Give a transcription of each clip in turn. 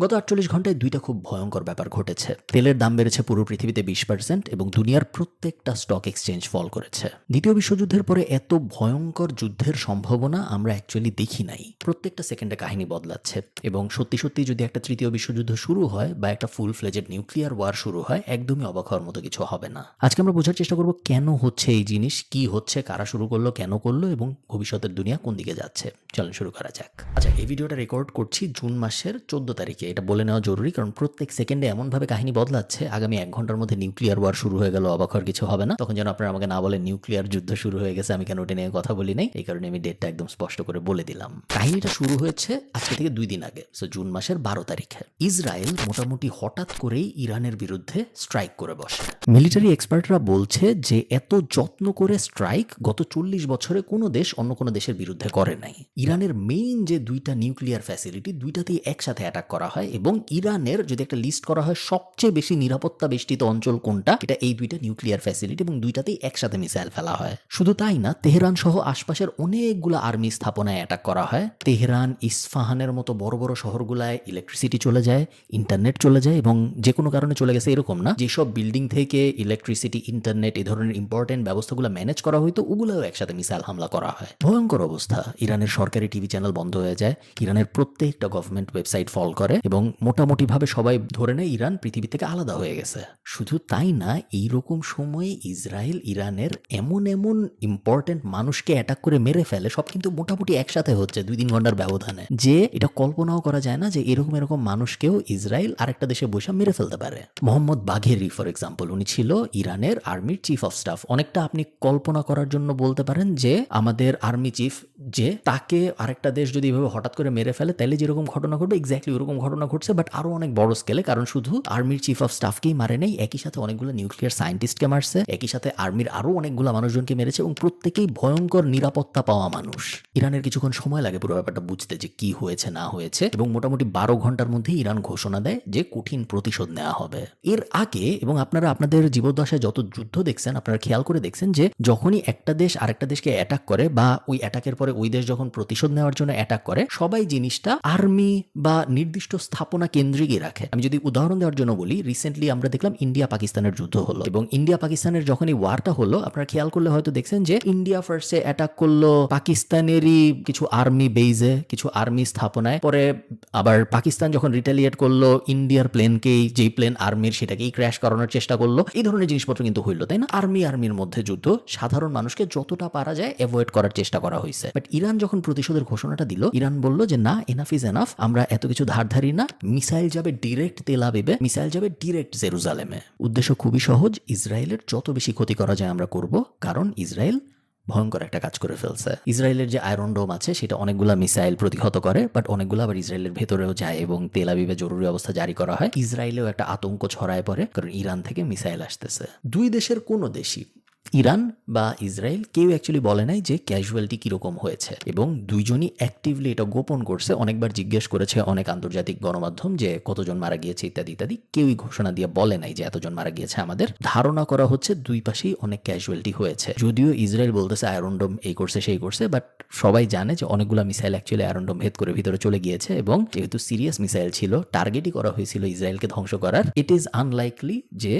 গত ৪৮ ঘন্টায় দুইটা খুব ভয়ঙ্কর ব্যাপার ঘটেছে। তেলের দাম বেড়েছে পুরো পৃথিবীতে ২০% এবং দুনিয়ার প্রত্যেকটা স্টক এক্সচেঞ্জ ফল করেছে। দ্বিতীয় বিশ্বযুদ্ধের পরে এত ভয়ঙ্কর যুদ্ধের সম্ভাবনা আমরা অ্যাকচুয়ালি দেখি নাই। প্রত্যেকটা সেকেন্ডে কাহিনী বদলাচ্ছে এবং সত্যি সত্যি যদি একটা তৃতীয় বিশ্বযুদ্ধ শুরু হয় বা একটা ফুল ফ্লেজেড নিউক্লিয়ার ওয়ার শুরু হয়, একদমই অবাক হওয়ার মতো কিছু হবে না। আজকে আমরা বোঝার চেষ্টা করব কেন হচ্ছে এই জিনিস, কি হচ্ছে, কারা শুরু করলো, কেন করলো এবং ভবিষ্যতের দুনিয়া কোন দিকে যাচ্ছে। চলেন শুরু করা যাক। আচ্ছা, এই ভিডিওটা রেকর্ড করছি জুন মাসের 14 তারিখে। এটা বলে নেওয়া জরুরি, কারণ প্রত্যেক সেকেন্ডে এমনভাবে কাহিনী বদলাচ্ছে, আগামী 1 ঘন্টার মধ্যে নিউক্লিয়ার ওয়ার শুরু হয়ে গেল, অবাক হওয়ার কিছু হবে না। তখন যেন আপনারা আমাকে না বলেন নিউক্লিয়ার যুদ্ধ শুরু হয়ে গেছে, আমি কেন ওটা নিয়ে কথা বলি নাই। এই কারণে আমি ডেটটা একদম স্পষ্ট করে বলে দিলাম। কাহিনীটা শুরু হয়েছে আজকে থেকে 2 দিন আগে, জুন মাসের 12 তারিখে। ইসরায়েল মোটামুটি হঠাৎ করেই ইরানের বিরুদ্ধে স্ট্রাইক করে বসে। মিলিটারি এক্সপার্টরা বলছে যে এত যত্ন করে স্ট্রাইক গত 40 বছরে কোনো দেশ অন্য কোনো দেশের বিরুদ্ধে করে নাই। ইরানের মেইন যে দুইটা নিউক্লিয়ার ফ্যাসিলিটি, দুইটাতেই একসাথে অ্যাটাক করা হয় এবং ইরানের যদি একটা লিস্ট করা হয় সবচেয়ে বেশি নিরাপত্তা বেষ্টিত অঞ্চল কোনটা, এটা এই দুইটা নিউক্লিয়ার ফ্যাসিলিটি এবং দুইটাতেই একসাথে মিসাইল ফেলা হয়। শুধু তাই না, তেহরান সহ আশপাশের অনেকগুলো আর্মি স্থাপনায় অ্যাটাক করা হয়। তেহরান, ইস্পাহানের মতো বড় বড় শহরগুলায় ইলেকট্রিসিটি চলে যায়, ইন্টারনেট চলে যায় এবং যে কোনো কারণে চলে গেছে এরকম না। যেসব বিল্ডিং থেকে ইলেকট্রিসিটি, ইন্টারনেট এই ধরনের ইম্পর্টেন্ট ব্যবস্থাগুলো ম্যানেজ করা হয়তো, ওগুলোও একসাথে মিসাইল হামলা করা হয়। ভয়ঙ্কর অবস্থা। ইরানের সরকারি টিভি চ্যানেল বন্ধ হয়ে যায়, ইরানের প্রত্যেকটা গভর্নমেন্ট ওয়েবসাইট ফল করে এবং মোটামুটি ভাবে সবাই ধরে নেয় ইরান পৃথিবী থেকে আলাদা হয়ে গেছে। শুধু তাই না, এইরকম সময়ে ইসরায়েল ইরানের এমন এমন ইম্পর্টেন্ট মানুষকে অ্যাটাক করে মেরে ফেলে, সব কিন্তু মোটামুটি একসাথে হচ্ছে 2-3 ঘন্টার ব্যবধানে, যে এটা কল্পনাও করা যায় না যে এরকম এরকম মানুষকেও ইসরায়েল আরেকটা দেশে বসে মেরে ফেলতে পারে। মোহাম্মদ বাঘেরি ফর এক্সাম্পল, উনি ছিল ইরানের আর্মির চিফ অফ স্টাফ। অনেকটা আপনি কল্পনা করার জন্য বলতে পারেন যে আমাদের আর্মি চিফ, যে তাকে আরেকটা দেশ যদি এভাবে হঠাৎ করে মেরে ফেলে তাহলে যেরকম ঘটনা ঘটবে এক্স্যাক্টলি ওরকম ঘটনা ঘটছে, বাট আরো অনেক বড় স্কেলে। কারণ শুধু আর্মির চিফ অফ স্টাফকেই মারে নেই, একই সাথে অনেকগুলো নিউক্লিয়ার সায়েন্টিস্টকে মারছে, একই সাথে আর্মির আরো অনেকগুলো মানুষজনকে মেরেছে এবং প্রত্যেকেই ভয়ঙ্কর নিরাপত্তা পাওয়া মানুষ। ইরানের কিছুক্ষণ সময় লাগে পুরো ব্যাপারটা বুঝতে যে কি হয়েছে না হয়েছে এবং মোটামুটি 12 ঘন্টার মধ্যে ইরান ঘোষণা দেয় যে কঠিন প্রতিশোধ নেওয়া হবে। এর আগে এবং আপনারা আপনাদের জীবদ্দশায় যত যুদ্ধ দেখছেন, আপনারা খেয়াল করে দেখছেন যে যখনই একটা দেশ আরেকটা দেশকে অ্যাটাক করে বা ওই অ্যাটাকের পরে ওই দেশ যখন প্রতিশোধ নেওয়ার জন্য অ্যাটাক করে, সবাই জিনিসটা আর্মি বা নির্দিষ্ট স্থাপনা কেন্দ্রিকই রাখে। আমি যদি উদাহরণ দেওয়ার জন্য বলি, রিসেন্টলি আমরা দেখলাম ইন্ডিয়া পাকিস্তানের যুদ্ধ হলো এবং ইন্ডিয়া পাকিস্তানের যখন এই ওয়ারটা হলো, আপনারা খেয়াল করলে হয়তো দেখছেন যে ইন্ডিয়া ফার্স্টে অ্যাটাক করলো পাকিস্তানেরই কিছু আর্মি বেইজে, কিছু আর্মি স্থাপনায়, পরে আবার পাকিস্তান যখন রিটালিয়েট করলো ইন্ডিয়ার প্লেনকেই, যেই প্লেন আর্মির সেটাকেই ক্র্যাশ করানোর চেষ্টা করলো। এই ধরনের জিনিসপত্র কিন্তু হইলো, তাই না? আর্মির মধ্যে যুদ্ধ, সাধারণ মানুষকে যতটা পারা যায় অ্যাভয়েড করার চেষ্টা করা হয়েছে। বাট ইরান যখন প্রতিশোধের ঘোষণাটা দিল, ইরান বলল যে না, এনাফ ইজ এনাফ, আমরা এত কিছু ধারধারি না, মিসাইল যাবে ডিরেক্ট তেল আবিবে, মিসাইল যাবে ডিরেক্ট জেরুজালেমে। উদ্দেশ্য খুবই সহজ, ইসরায়েলের যত বেশি ক্ষতি করা যায় আমরা করব, কারণ ইসরায়েল ভয়ঙ্কর একটা কাজ করে ফেলছে। ইসরায়েলের যে আয়রন ডোম আছে সেটা অনেকগুলা মিসাইল প্রতিহত করে, বাট অনেকগুলো আবার ইসরায়েলের ভেতরেও যায় এবং তেল আবিবে জরুরি অবস্থা জারি করা হয়। ইসরায়েলেও একটা আতঙ্ক ছড়ায় পড়ে, কারণ ইরান থেকে মিসাইল আসতেছে। দুই দেশের কোনো দেশই, ইরান বা ইসরায়েল, কেউ অ্যাকচুয়ালি বলে নাই যে ক্যাজুয়ালিটি কিরকম হয়েছে এবং দুইজনই অ্যাক্টিভলি এটা গোপন করছে। অনেকবার জিজ্ঞেস করেছে অনেক আন্তর্জাতিক গণমাধ্যম যে কতজন মারা গিয়েছে ইত্যাদি ইত্যাদি, কেউই ঘোষণা দিয়ে বলে নাই যে এতজন মারা গিয়েছে। আমাদের ধারণা করা হচ্ছে দুই পাশেই অনেক ক্যাজুয়ালিটি হয়েছে, যদিও ইসরায়েল বলতেছে আয়রন ডোম এই করছে সেই করছে, বাট সবাই জানে যে অনেকগুলো মিসাইল অ্যাকচুয়ালি আয়রন ডোম ভেদ করে ভিতরে চলে গিয়েছে এবং যেহেতু সিরিয়াস মিসাইল ছিল, টার্গেটই করা হয়েছিল ইসরায়েলকে ধ্বংস করার, ইট ইজ আনলাইকলি যে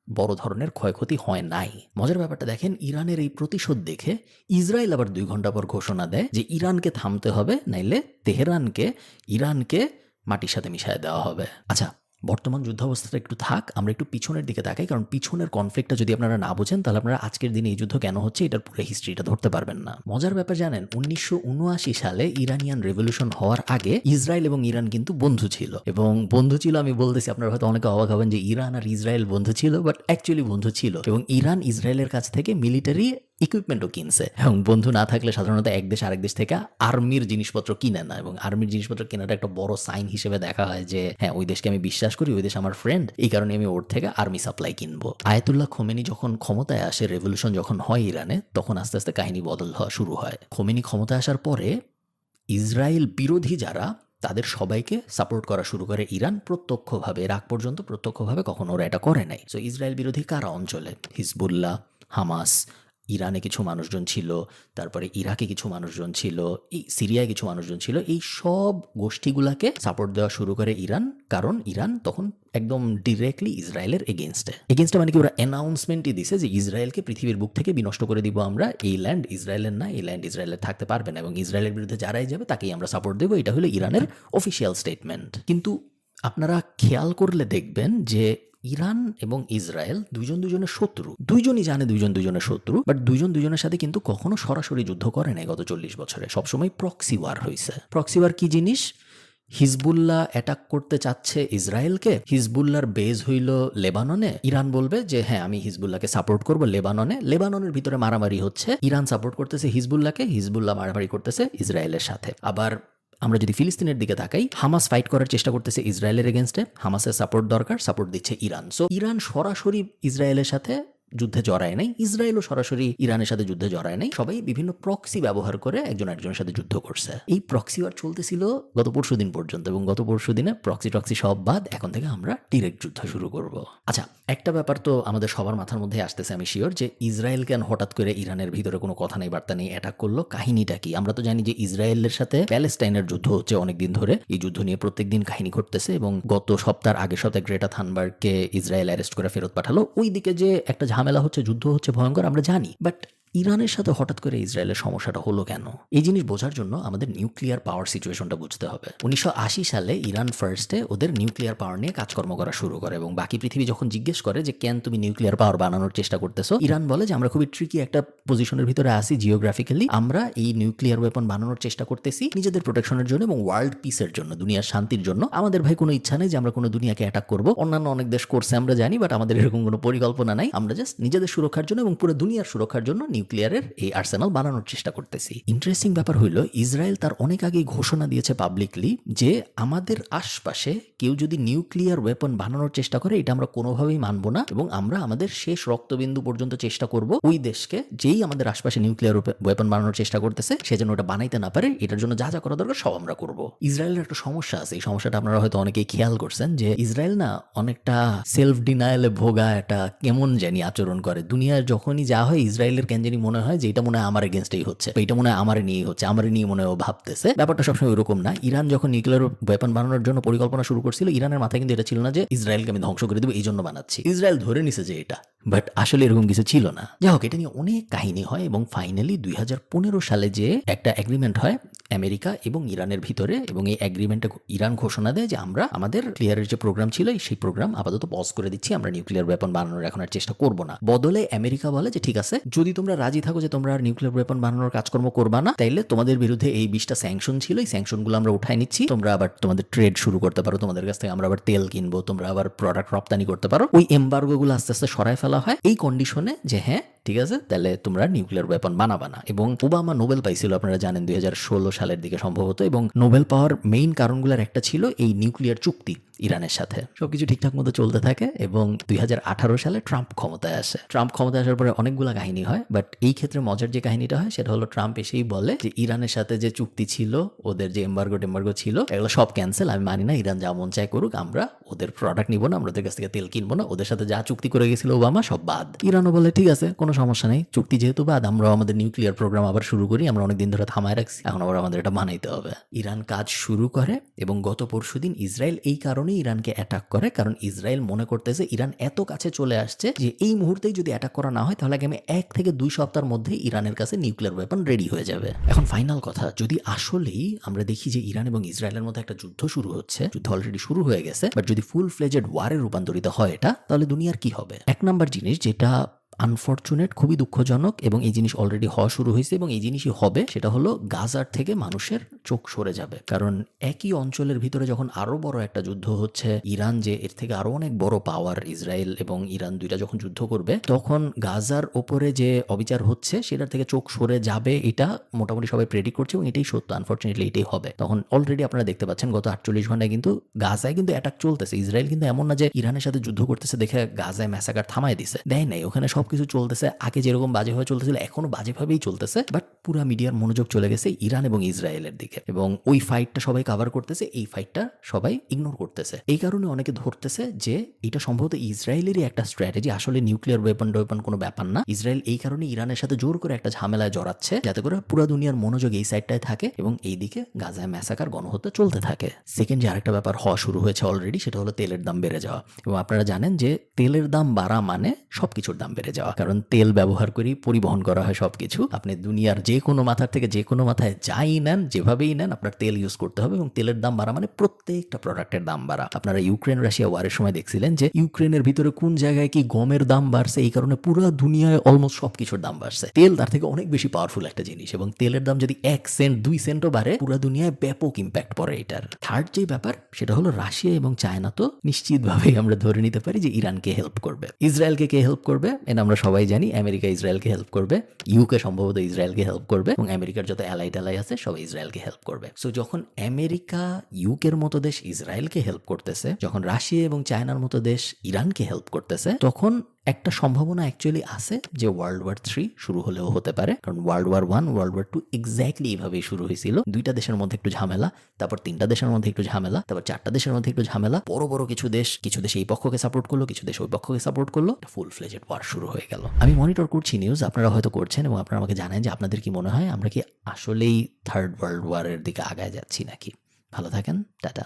বড় ধরনের ক্ষয়ক্ষতি হয় নাই। মজার ব্যাপারটা দেখেন, ইরানের এই প্রতিশোধ দেখে ইসরায়েল আবার 2 ঘন্টা পর ঘোষণা দেয় যে ইরানকে থামতে হবে, নাইলে তেহরানকে, ইরানকে মাটির সাথে মিশিয়ে দেওয়া হবে। আচ্ছা, বর্তমান যুদ্ধাবস্থাটা একটু থাক, আমরা একটু পিছনের দিকে তাকাই, কারণ পিছনের কনফ্লিক্টটা যদি আপনারা না বোঝেন তাহলে আপনারা আজকের দিনে এই যুদ্ধ কেন হচ্ছে এটার পুরো হিস্ট্রিটা ধরতে পারবেন না। মজার ব্যাপার জানেন, 1979 সালে ইরানিয়ান রেভলিউশন হওয়ার আগে ইসরায়েল এবং ইরান কিন্তু বন্ধু ছিল, এবং বন্ধু ছিল, আমি বলতেছি আপনারা হয়তো অনেকে অবাক হবেন যে ইরান আর ইসরায়েল বন্ধু ছিল, বাট অ্যাকচুয়ালি বন্ধু ছিল এবং ইরান ইসরায়েলের কাছ থেকে মিলিটারি ইকুইপমেন্টও কিনছে। এবং বন্ধু না থাকলে সাধারণত এক দেশ আরেক দেশ থেকে আর্মির জিনিসপত্র কিনে না, এবং আর্মির জিনিসপত্র কেনাটা একটা বড় সাইন হিসেবে দেখা হয় যে হ্যাঁ, ওই দেশকে আমি বিশ্বাস করি, ওই দেশ আমার ফ্রেন্ড, এই কারণে আমি ওর থেকে আর্মি সাপ্লাই কিনবো। আয়াতুল্লাহ খোমেনি যখন ক্ষমতায় আসে, রেভলিউশন যখন হয় ইরানে, তখন আস্তে আস্তে কাহিনী বদল হওয়া শুরু হয়। খোমেনি ক্ষমতায় আসার পরে ইসরায়েল বিরোধী যারা, তাদের সবাইকে সাপোর্ট করা শুরু করে ইরান প্রত্যক্ষভাবে। এর আগ পর্যন্ত প্রত্যক্ষভাবে কখনো ওরা এটা করে নাই। সো ইসরায়েল বিরোধী কারা অঞ্চলে? হিজবুল্লাহ, হামাস, ইরানে কিছু মানুষজন ছিল, তারপরে ইরাকে কিছু মানুষজন ছিল, এই সিরিয়ায় কিছু মানুষজন ছিল। এই সব গোষ্ঠীগুলাকে সাপোর্ট দেওয়া শুরু করে ইরান, কারণ ইরান তখন একদম ডিরেক্টলি ইসরায়েলের এগেনস্টে মানে কি ওরা অ্যানাউন্সমেন্টই দিছে যে ইসরায়েলকে পৃথিবীর বুক থেকে বিনষ্ট করে দিব আমরা, এই ল্যান্ড ইসরায়েলের না, এই ল্যান্ড ইসরায়েলের থাকতে পারবে না, এবং ইসরায়েলের বিরুদ্ধে যারাই যাবে তাকেই আমরা সাপোর্ট দেবো। এটা হলো ইরানের অফিসিয়াল স্টেটমেন্ট। কিন্তু আপনারা খেয়াল করলে দেখবেন যে ইরান এবং ইসরায়েল দুজনের শত্রু, দুইজনই জানে দুজনের শত্রু, বাট দুজনের সাথে কিন্তু কখনো সরাসরি যুদ্ধ করে নাই গত 40 বছরে। সবসময় প্রক্সি ওয়ার হয়েছে। প্রক্সি ওয়ার কি জিনিস? হিজবুল্লাহ অ্যাটাক করতে চাচ্ছে ইসরায়েলকে, হিজবুল্লাহর বেজ হইল লেবাননে, ইরান বলবে যে হ্যাঁ আমি হিজবুল্লাহকে সাপোর্ট করবো লেবাননের ভিতরে মারামারি হচ্ছে, ইরান সাপোর্ট করতেছে হিজবুল্লাহকে, হিজবুল্লাহ মারামারি করতেছে ইসরায়েলের সাথে। আবার আমরা যদি ফিলিস্তিনের দিকে তাকাই, হামাস ফাইট করার চেষ্টা করতেছে ইসরায়েলের এগেনস্টে, হামাসের সাপোর্ট দরকার, সাপোর্ট দিচ্ছে ইরান। সো ইরান সরাসরি ইসরায়েলের সাথে যুদ্ধে জড়ায় নাই, ইসরায়েলও সরাসরি ইরানের সাথে যুদ্ধে জড়ায় নাই, সবাই বিভিন্ন প্রক্সি ব্যবহার করে একজন আরেকজনের সাথে যুদ্ধ করছে। এই প্রক্সি ওয়ার চলতেছিল গত পরশুদিন পর্যন্ত, এবং গত পরশুদিনে প্রক্সি সব বাদ, এখন থেকে আমরা ডিরেক্ট যুদ্ধ শুরু করব। আচ্ছা, একটা ব্যাপার তো আমাদের সবার মাথার মধ্যে আসতেছে, আমি শিওর, যে ইসরায়েল কেন হঠাৎ করে ইরানের ভিতরে কোনো কথা নেই বার্তা নেই অ্যাটাক করলো, কাহিনীটা কি? আমরা তো জানি যে ইসরায়েলের সাথে প্যালেস্টাইনের যুদ্ধ হচ্ছে অনেকদিন ধরে, এই যুদ্ধ নিয়ে প্রত্যেকদিন কাহিনী ঘটতেছে, এবং গত আগের সপ্তাহে গ্রেটা থানবার্গকে ইসরায়েল অ্যারেস্ট করে ফেরত পাঠালো। ওই দিকে যে একটা ঝামেলা হচ্ছে, যুদ্ধ হচ্ছে ভয়ঙ্কর, আমরা জানি। বাট ইরানের সাথে হঠাৎ করে ইসরায়েলের সমস্যাটা হলো কেন? এই জিনিস বোঝার জন্য আমাদের নিউক্লিয়ার পাওয়ার সিচুয়েশনটা বুঝতে হবে। 1980 সালে ইরান ফার্স্টে ওদের নিউক্লিয়ার পাওয়ার নিয়ে কাজকর্ম করা শুরু করে, এবং বাকি পৃথিবী যখন জিজ্ঞেস করে যে কেন তুমি নিউক্লিয়ার পাওয়ার বানানোর চেষ্টা করতেছো, ইরান বলে যে আমরা খুবই ট্রিকি একটা পজিশনের ভিতরে আসি জিওগ্রাফিক্যালি, আমরা এই নিউক্লিয়ার ওয়েপন বানানোর চেষ্টা করতেছি নিজেদের প্রোটেকশনের জন্য এবং ওয়ার্ল্ড পিসের জন্য, দুনিয়ার শান্তির জন্য। আমাদের ভাই কোনো ইচ্ছা নেই যে আমরা কোনো দুনিয়াকে অ্যাটাক করবো, অন্যান্য অনেক দেশ করছে আমরা জানি, বাট আমাদের এরকম কোনো পরিকল্পনা নাই। আমরা জাস্ট নিজেদের সুরক্ষার জন্য এবং পুরো দুনিয়ার সুরক্ষার জন্য নিউক্লিয়ারের এই আর্সেনাল বানানোর চেষ্টা করতেছি। ইন্টারেস্টিং ব্যাপার হইলো, ইসরায়েল তার অনেক আগেই ঘোষণা দিয়েছে পাবলিকলি যে আমাদের আশপাশে কেউ যদি নিউক্লিয়ার ওয়েপন বানানোর চেষ্টা করে এটা আমরা কোনোভাবেই মানবো না, এবং আমরা আমাদের শেষ রক্তবিন্দু পর্যন্ত চেষ্টা করব ওই দেশকে, যেই আমাদের আশপাশে নিউক্লিয়ার ওয়েপন বানানোর চেষ্টা করতেছে, সে যেন ওটা বানাইতে না পারে, এটার জন্য যা যা করা দরকার সব আমরা করব। ইসরায়েলের একটা সমস্যা আছে, এই সমস্যাটা আপনারা হয়তো অনেকেই খেয়াল করছেন, যে ইসরায়েল না অনেকটা সেলফ ডিনায়ালে ভোগা একটা কেমন জানি আচরণ করে। দুনিয়ার যখনই যা হয় ইসরায়েলের কেন জানি মনে হয় যে এটা মনে হয় আমার এগেনস্টেই হচ্ছে, এটা মনে হয় আমার নিয়েই হচ্ছে, আমার নিয়ে মনে হয় ও ভাবতেছে। ব্যাপারটা সবসময় ওরকম না। ইরান যখন নিউক্লিয়ার ওয়েপন বানানোর জন্য পরিকল্পনা শুরু করছিল, ইরানের মাথায় কিন্তু এটা ছিল না যে ইসরায়েলকে আমি ধ্বংস করে দেবো এই জন্য বানাচ্ছি। ইসরায়েল ধরে নিছে যে এটা, বাট আসলে এরকম কিছু ছিল না। যাই হোক, এটা নিয়ে অনেক কাহিনী হয়, এবং ফাইনালি 2015 সালে যে একটা এগ্রিমেন্ট হয় আমেরিকা এবং ইরানের ভিতরে, এবং এই এগ্রিমেন্টে ইরান ঘোষণা দেয় যে আমরা আমাদের ক্লিয়ারের যে প্রোগ্রাম ছিল সেই প্রোগ্রাম আপাতত পজ করে দিচ্ছি, আমরা নিউক্লিয়ার ওয়েপন বানানোর এখন আর চেষ্টা করব না। বদলে আমেরিকা বলে যে ঠিক আছে, যদি তোমরা রাজি থাকো যে তোমরা আর নিউক্লিয়ার ওয়েপন বানানোর কাজকর্ম করবা না, তাইলে তোমাদের বিরুদ্ধে এই 20টা স্যাংশন ছিল, এই স্যাংশনগুলো আমরা উঠাই নিচ্ছি, তোমরা আবার তোমাদের ট্রেড শুরু করতে পারো, তোমাদের কাছ থেকে আমরা আবার তেল কিনবো, তোমরা আবার প্রোডাক্ট রপ্তানি করতে পারো। ওই এমবার্গোগুলো আস্তে আস্তে সরাই ফেলা হয় এই কন্ডিশনে যে হ্যাঁ ঠিক আছে, তাহলে তোমরা নিউক্লিয়ার ওয়েপন বানাবা না। এবং ওবামা নোবেল পাইছিল আপনারা জানেন 2016 সালের দিকে সম্ভবত, এবং নোবেল পাওয়ার মেইন কারণগুলোর একটা ছিল এই নিউক্লিয়ার চুক্তি ইরানের সাথে। সবকিছু ঠিকঠাক মতো চলতে থাকে, এবং 2018 সালে ট্রাম্প ক্ষমতায় আসে। ট্রাম্প ক্ষমতায় আসার পরে অনেকগুলো কাহিনী হয়, বাট এই ক্ষেত্রে মজার যে কাহিনীটা হয় সেটা হলো ট্রাম্প এসেই বলে যে ইরানের সাথে যে চুক্তি ছিল, ওদের যে এম্বার্গো ছিল, এগুলো সব ক্যান্সেল, আমি মানি না, ইরান যা মন চায় করুক, আমরা ওদের প্রোডাক্ট নিব না, আমরা ওদের কাছ থেকে তেল কিনবো না, ওদের সাথে যা চুক্তি করে গেছিল ওবামা সব বাদ। ইরানও বলে ঠিক আছে, কোনো সমস্যা নেই, চুক্তি যেহেতু বাদ, আমরা আমাদের নিউক্লিয়ার প্রোগ্রাম আবার শুরু করি, আমরা অনেকদিন ধরে থামায় রাখছি, এখন আবার আমাদের এটা বানাইতে হবে। ইরান কাজ শুরু করে, এবং গত পরশুদিন ইসরায়েল এই কারণেই ইরানকে অ্যাটাক করে, কারণ ইসরায়েল মনে করতেছে ইরান এত কাছে চলে আসছে যে এই মুহূর্তেই যদি অ্যাটাক করা না হয় তাহলে আগামী 1 থেকে 2 সপ্তাহের মধ্যে ইরানের কাছে নিউক্লিয়ার ওয়েপন রেডি হয়ে যাবে। এখন ফাইনাল কথা, যদি আসলেই আমরা দেখি যে ইরান এবং ইসরায়েলের মধ্যে একটা যুদ্ধ শুরু হচ্ছে, যুদ্ধ অলরেডি শুরু হয়ে গেছে, বাট যদি ফুল ফ্লেজেড ওয়ারে রূপান্তরিত হয় এটা, তাহলে দুনিয়ার কি হবে? এক নাম্বার জিনিস যেটা আনফরচুনেট, খুবই দুঃখজনক, এবং এই জিনিস অলরেডি হওয়া শুরু হয়েছে এবং এই জিনিসই হবে, সেটা হলো গাজার থেকে মানুষের চোখ সরে যাবে। কারণ একই অঞ্চলের ভিতরে যখন আরো বড় একটা যুদ্ধ হচ্ছে, ইরান যে এর থেকে আরো অনেক বড় পাওয়ার, ইসরায়েল এবং ইরান দুইটা যখন যুদ্ধ করবে, তখন গাজার ওপরে যে অবিচার হচ্ছে সেটার থেকে চোখ সরে যাবে, এটা মোটামুটি সবাই প্রেডিক্ট করছে, এবং এটাই সত্য। আনফরচুনেটলি এটাই হবে। তখন অলরেডি আপনারা দেখতে পাচ্ছেন গত 48 ঘন্টায় কিন্তু গাজায় কিন্তু অ্যাটাক চলতেছে। ইসরায়েল কিন্তু এমন না যে ইরানের সাথে যুদ্ধ করতেছে দেখে গাজায় ম্যাসাকার থামায় দিছে, দেয় নাই, ওখানে সব সবকিছু চলতেছে, আগে যেরকম বাজেভাবে চলতেছিল এখনো বাজেভাবেই চলতেছে, বাট পুরা মিডিয়ার মনোযোগ চলে গেছে ইরান এবং ইসরায়েলের দিকে, এবং ওই ফাইটটা সবাই কভার করতেছে, এই ফাইটটা সবাই ইগনোর করতেছে। এই কারণে অনেকে ধরতেছে যে এটা সম্ভবত ইসরায়েলেরই একটা স্ট্র্যাটেজি, আসলে নিউক্লিয়ার ওয়েপন কোনো ব্যাপার না। ইসরায়েল এই কারণে ইরানের সাথে জোর করে একটা ঝামেলায় জড়াচ্ছে, যাতে করে পুরো দুনিয়ার মনোযোগ এই সাইডটায় থাকে এবং এইদিকে গাজায় ম্যাসাকার গণহত্যা চলতে থাকে। সেকেন্ড যে আরেকটা ব্যাপার হওয়া শুরু হয়েছে অলরেডি, সেটা হলো তেলের দাম বেড়ে যাওয়া। এবং আপনারা জানেন যে তেলের দাম বাড়া মানে সবকিছুর দাম বেড়ে যাওয়া, কারণ তেল ব্যবহার করেই পরিবহন করা হয় সবকিছু। আপনি দুনিয়ার যে কোনো মাথার থেকে যে কোনো মাথায় যাই নেন, যেভাবেই নেন, আপনার তেল ইউজ করতে হবে, এবং তেলের দাম বাড়া মানে প্রত্যেকটা প্রোডাক্টের দাম বাড়া। আপনারা ইউক্রেন রাশিয়া ওয়ারের সময় দেখছিলেন যে ইউক্রেনের ভিতরে কোন জায়গায় কি গমের দাম বাড়ছে, এই কারণে পুরো দুনিয়ায় অলমোস্ট সবকিছুর দাম বাড়ছে। তেল তার থেকে অনেক বেশি পাওয়ারফুল একটা জিনিস, এবং তেলের দাম যদি 1 সেন্ট 2 সেন্টও বাড়ে, পুরো দুনিয়ায় ব্যাপক ইম্প্যাক্ট পড়ে এটার। থার্ড যে ব্যাপার সেটা হলো রাশিয়া এবং চায়না তো নিশ্চিতভাবেই আমরা ধরে নিতে পারি যে ইরানকে হেল্প করবে। ইসরায়েলকে কে হেল্প করবে এটা আমরা সবাই জানি, আমেরিকা ইসরায়েলকে হেল্প করবে, ইউকে সম্ভবত ইসরায়েলকে হেল্প করবে, এবং আমেরিকার যত অ্যালাই ট্যালাই আছে সবাই ইসরায়েলকে হেল্প করবে। সো যখন আমেরিকা ইউকের মতো দেশ ইসরায়েলকে হেল্প করতেছে, যখন রাশিয়া এবং চায়নার মতো দেশ ইরানকে হেল্প করতেছে, তখন একটা সম্ভাবনা অ্যাকচুয়ালি আছে যে ওয়ার্ল্ড ওয়ার 3 শুরু হলেও হতে পারে। কারণ world war 1 world war 2 exactly এইভাবেই শুরু হয়েছিল। 2টা দেশের মধ্যে একটু ঝামেলা, তারপর 3টা দেশের মধ্যে একটু ঝামেলা, তারপর 4টা দেশের মধ্যে একটু ঝামেলা, বড় বড় কিছু দেশ এই পক্ষকে সাপোর্ট করলো, কিছু দেশ ওই পক্ষকে সাপোর্ট করলো, ফুল ফ্লেজেড ওয়ার শুরু হয়ে গেল। আমি মনিটর করছি নিউজ, আপনারা হয়তো করছেন, এবং আপনারা আমাকে জানান যে আপনাদের কি মনে হয় আমরা কি আসলেই থার্ড ওয়ার্ল্ড ওয়ারের দিকে আগায় যাচ্ছি নাকি। ভালো থাকেন, টাটা।